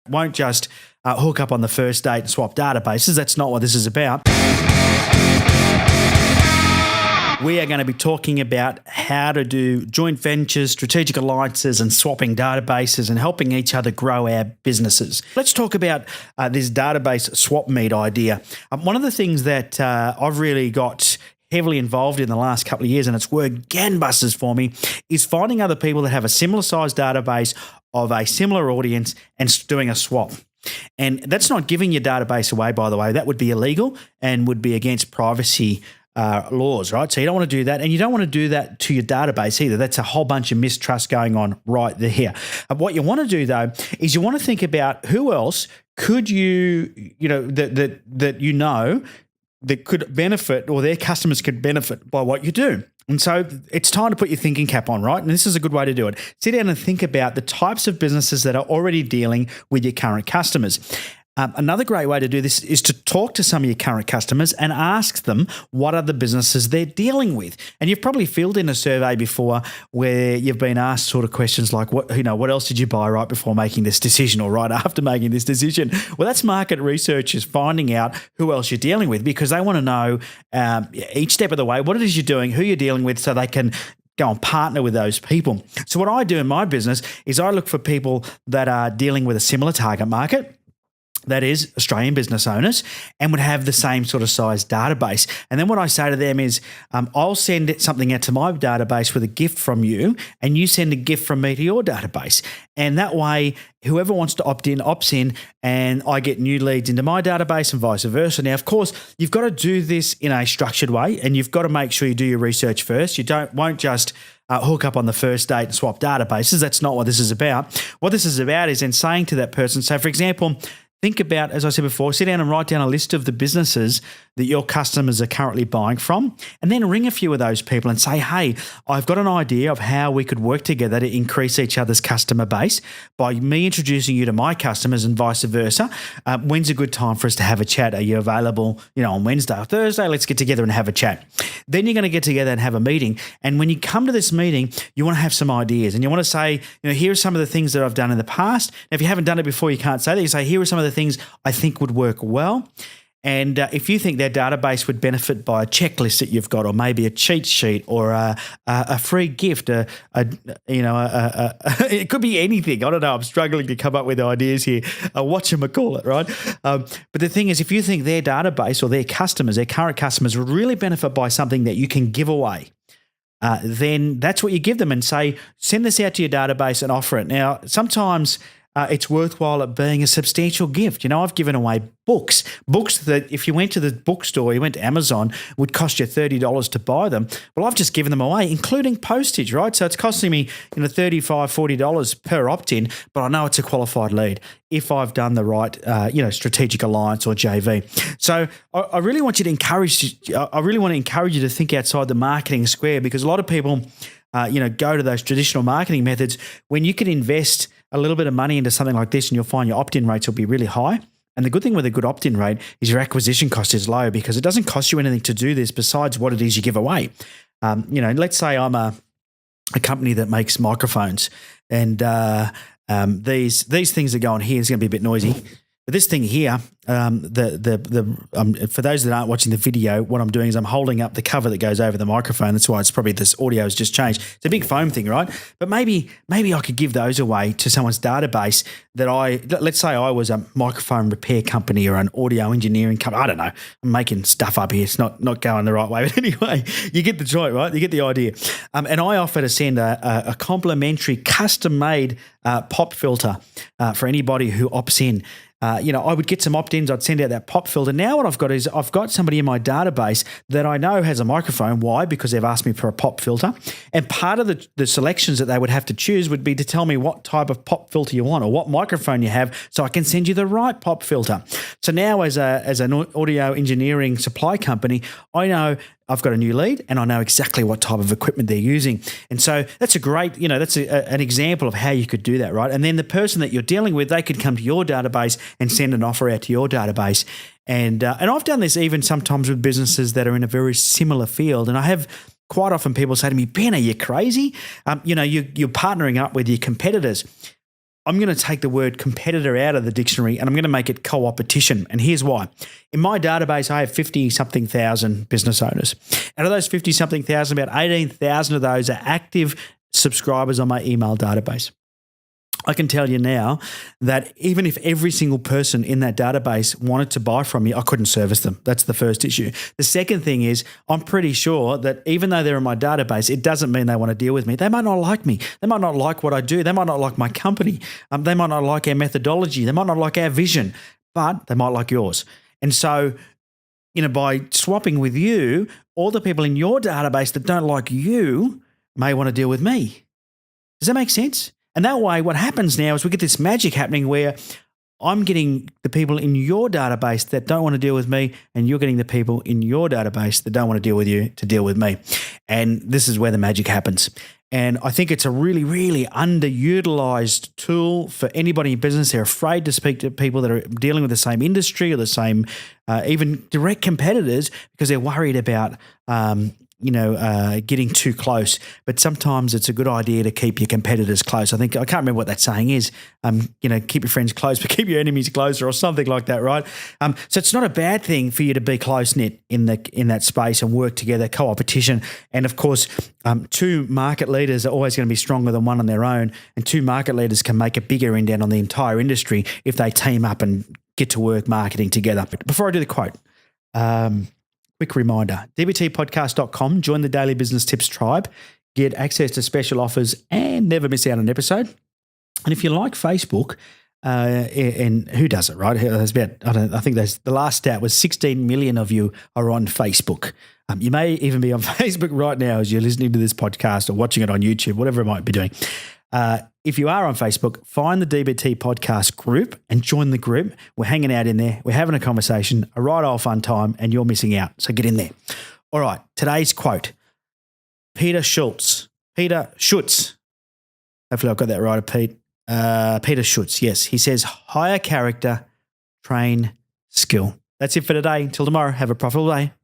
Won't just hook up on the first date and swap databases. That's not what this is about. We are going to be talking about how to do joint ventures, strategic alliances, and swapping databases and helping each other grow our businesses. Let's talk about this database swap meet idea. One of the things that I've really got heavily involved in the last couple of years, and it's worked gangbusters for me, is finding other people that have a similar size database of a similar audience and doing a swap. And that's not giving your database away, by the way. That would be illegal and would be against privacy laws, right? So you don't want to do that, and you don't want to do that to your database either. That's a whole bunch of mistrust going on right there. What you want to do though is you want to think about who else could that could benefit, or their customers could benefit by what you do. And so it's time to put your thinking cap on, right? And this is a good way to do it. Sit down and think about the types of businesses that are already dealing with your current customers. Another great way to do this is to talk to some of your current customers and ask them what other businesses they're dealing with. And you've probably filled in a survey before where you've been asked sort of questions like, what else did you buy right before making this decision or right after making this decision? Well, that's market researchers finding out who else you're dealing with, because they want to know each step of the way what it is you're doing, who you're dealing with, so they can go and partner with those people. So what I do in my business is I look for people that are dealing with a similar target market, that is Australian business owners, and would have the same sort of size database. And then what I say to them is, I'll send something out to my database with a gift from you, and you send a gift from me to your database. And that way, whoever wants to opt in, opts in, and I get new leads into my database and vice versa. Now, of course, you've got to do this in a structured way, and you've got to make sure you do your research first. You won't just hook up on the first date and swap databases. That's not what this is about. What this is about is then saying to that person, so for example, think about, as I said before, sit down and write down a list of the businesses that your customers are currently buying from, and then ring a few of those people and say, hey, I've got an idea of how we could work together to increase each other's customer base by me introducing you to my customers and vice versa. When's a good time for us to have a chat? Are you available, on Wednesday or Thursday? Let's get together and have a chat. Then you're going to get together and have a meeting. And when you come to this meeting, you want to have some ideas, and you want to say, here are some of the things that I've done in the past. Now, if you haven't done it before, you can't say that. You say, here are some of the things I think would work well. And if you think their database would benefit by a checklist that you've got, or maybe a cheat sheet, or a free gift, it could be anything. I don't know. I'm struggling to come up with ideas here. Whatchamacallit, right? But the thing is, if you think their database or their customers, their current customers, would really benefit by something that you can give away, then that's what you give them and say, send this out to your database and offer it. Now, sometimes it's worthwhile it being a substantial gift. I've given away books that if you went to the bookstore, you went to Amazon, would cost you $30 to buy them. Well, I've just given them away, including postage, right? So it's costing me $35, $40 per opt-in, but I know it's a qualified lead if I've done the right, strategic alliance or JV. So I really want to encourage you to think outside the marketing square, because a lot of people, go to those traditional marketing methods when you can invest a little bit of money into something like this, and you'll find your opt-in rates will be really high. And the good thing with a good opt-in rate is your acquisition cost is low, because it doesn't cost you anything to do this besides what it is you give away. Let's say I'm a company that makes microphones, and these things that go on here is going to be a bit noisy. But this thing here, for those that aren't watching the video, what I'm doing is I'm holding up the cover that goes over the microphone. That's why it's probably this audio has just changed. It's a big foam thing, right? But maybe I could give those away to someone's database let's say I was a microphone repair company or an audio engineering company. I don't know. I'm making stuff up here. It's not going the right way. But anyway, you get the joint, right? You get the idea. And I offer to send a complimentary custom-made pop filter for anybody who opts in. I would get some opt-ins. I'd send out that pop filter. Now what I've got is I've got somebody in my database that I know has a microphone. Why? Because they've asked me for a pop filter. And part of the selections that they would have to choose would be to tell me what type of pop filter you want or what microphone you have, so I can send you the right pop filter. So now as an audio engineering supply company, I know I've got a new lead and I know exactly what type of equipment they're using. And so that's a great, that's an example of how you could do that, right? And then the person that you're dealing with, they could come to your database and send an offer out to your database. And I've done this even sometimes with businesses that are in a very similar field. And I have quite often people say to me, Ben, are you crazy? You're partnering up with your competitors. I'm going to take the word competitor out of the dictionary and I'm going to make it co-opetition. And here's why. In my database, I have 50-something thousand business owners. Out of those 50-something thousand, about 18,000 of those are active subscribers on my email database. I can tell you now that even if every single person in that database wanted to buy from me, I couldn't service them. That's the first issue. The second thing is I'm pretty sure that even though they're in my database, it doesn't mean they want to deal with me. They might not like me. They might not like what I do. They might not like my company. They might not like our methodology. They might not like our vision, but they might like yours. And so, by swapping with you, all the people in your database that don't like you may want to deal with me. Does that make sense? And that way, what happens now is we get this magic happening where I'm getting the people in your database that don't want to deal with me, and you're getting the people in your database that don't want to deal with you to deal with me. And this is where the magic happens. And I think it's a really, really underutilized tool for anybody in business. They're afraid to speak to people that are dealing with the same industry or the same, even direct competitors, because they're worried about getting too close. But sometimes it's a good idea to keep your competitors close. I can't remember what that saying is. Keep your friends close, but keep your enemies closer, or something like that, right? So it's not a bad thing for you to be close-knit in that space and work together, co-opetition. And of course, two market leaders are always going to be stronger than one on their own, and two market leaders can make a bigger indent on the entire industry if they team up and get to work marketing together. But before I do the quote, quick reminder, dbtpodcast.com, join the Daily Business Tips tribe, get access to special offers and never miss out on an episode. And if you like Facebook, and who does it, right? There's about, I think the last stat was 16 million of you are on Facebook. You may even be on Facebook right now as you're listening to this podcast or watching it on YouTube, whatever it might be doing. If you are on Facebook, find the DBT podcast group and join the group. We're hanging out in there. We're having a conversation, a right old fun time, and you're missing out. So get in there. All right. Today's quote, Peter Schutz. Hopefully I've got that right, Pete. Peter Schutz, yes. He says, hire character, train skill. That's it for today. Until tomorrow, have a profitable day.